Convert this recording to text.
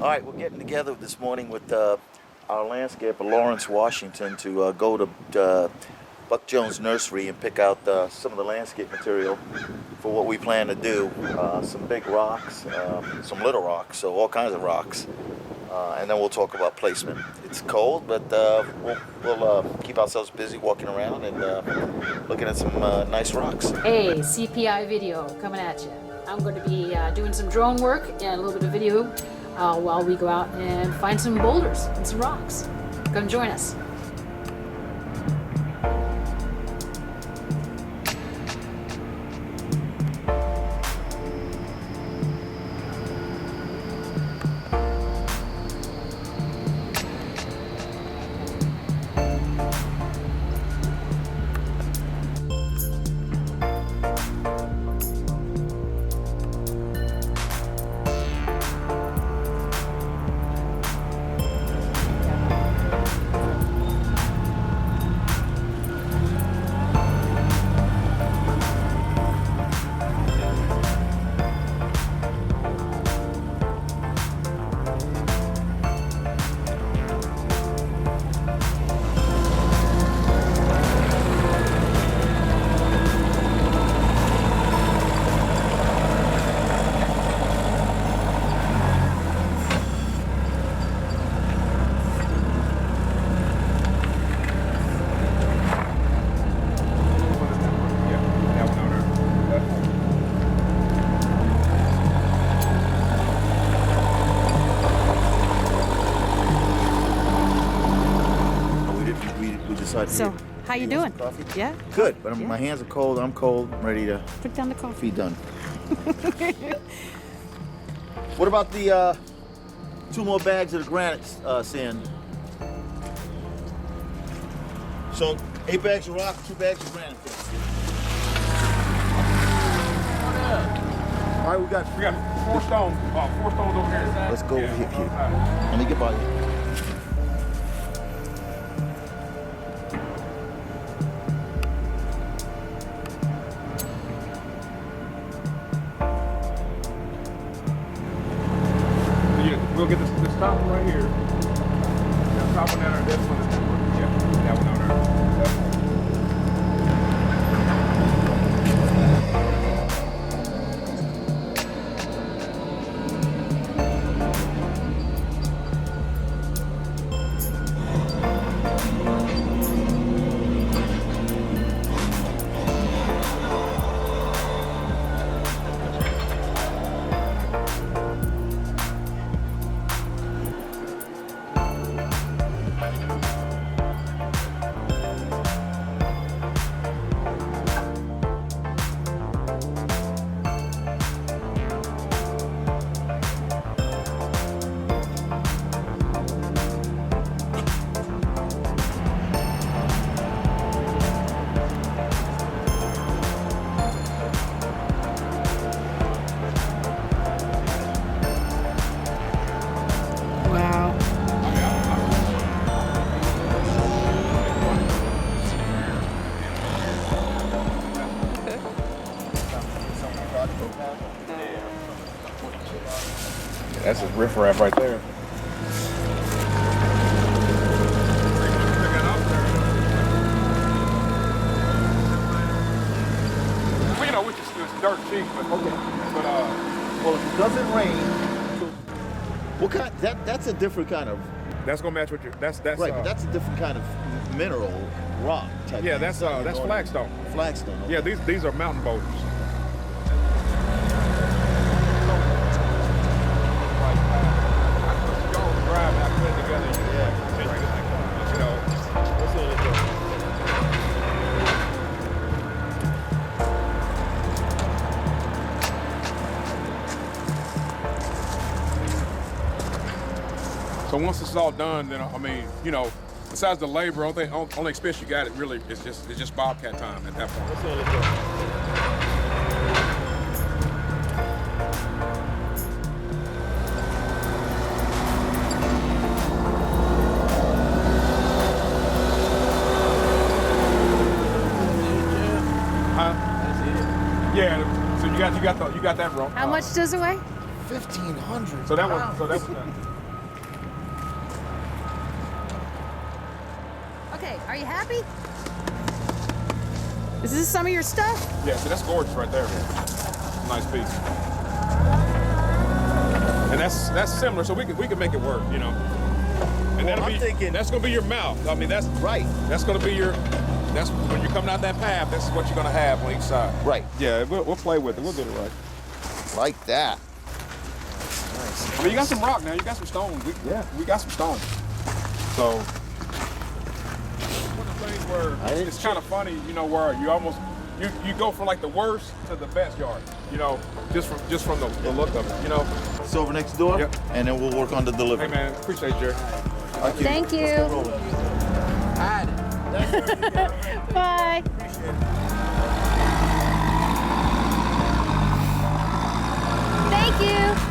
All right, we're getting together this morning with our landscaper, Lawrence Washington, to go to Buck Jones Nursery and pick out some of the landscape material for what we plan to do. Some big rocks, some little rocks, so all kinds of rocks. And then we'll talk about placement. It's cold, but we'll keep ourselves busy walking around and looking at some nice rocks. Hey, CPI video coming at you. I'm going to be doing some drone work and a little bit of video while we go out and find some boulders and some rocks. Come join us. So, how you doing? Yeah? Good, but Yeah. my hands are cold, I'm cold, I'm ready to Put down the coffee. be done. What about the 2 more bags of the granite sand? So 8 bags of rock, 2 bags of granite. All right, we got 4 stones. 4 stones over here. Let's go over here. Let me get by you. We'll get this top one right here. That top one down there, this one is that one down there. Wow. That's his riffraff right there. Well, you know, it's dirt cheap, but Well, if it doesn't rain, what kind? That's a different kind of that's gonna match what you're. That's right. But that's a different kind of mineral rock type. yeah. thing. That's flagstone. Flagstone. Okay. Yeah, these are mountain boulders. So once it's all done, then I mean, you know, besides the labor, only expense you got, it really is just Bobcat time at that point. Yeah, so you got that wrong. How much does it weigh? 1,500. So that was that. Okay, are you happy? Is this some of your stuff? Yeah, so that's gorgeous right there. Nice piece. And that's similar, so we can make it work, you know. And Well, I'm thinking that's gonna be your mouth. I mean, that's right. That's gonna be that's when you're coming out that path. That's what you're gonna have on each side. Right. Yeah, we'll play with it. We'll get it right. Like that. I mean, you got some rock now. You got some stones. We got some stones. So one of the things where it's kind of funny, you know, where you almost you go from like the worst to the best yard. You know, just from the look of it. You know. It's over next door. Yep. And then we'll work on the delivery. Hey man, appreciate you, Jerry. Thank you. Let's get rolling. Bye. Thank you.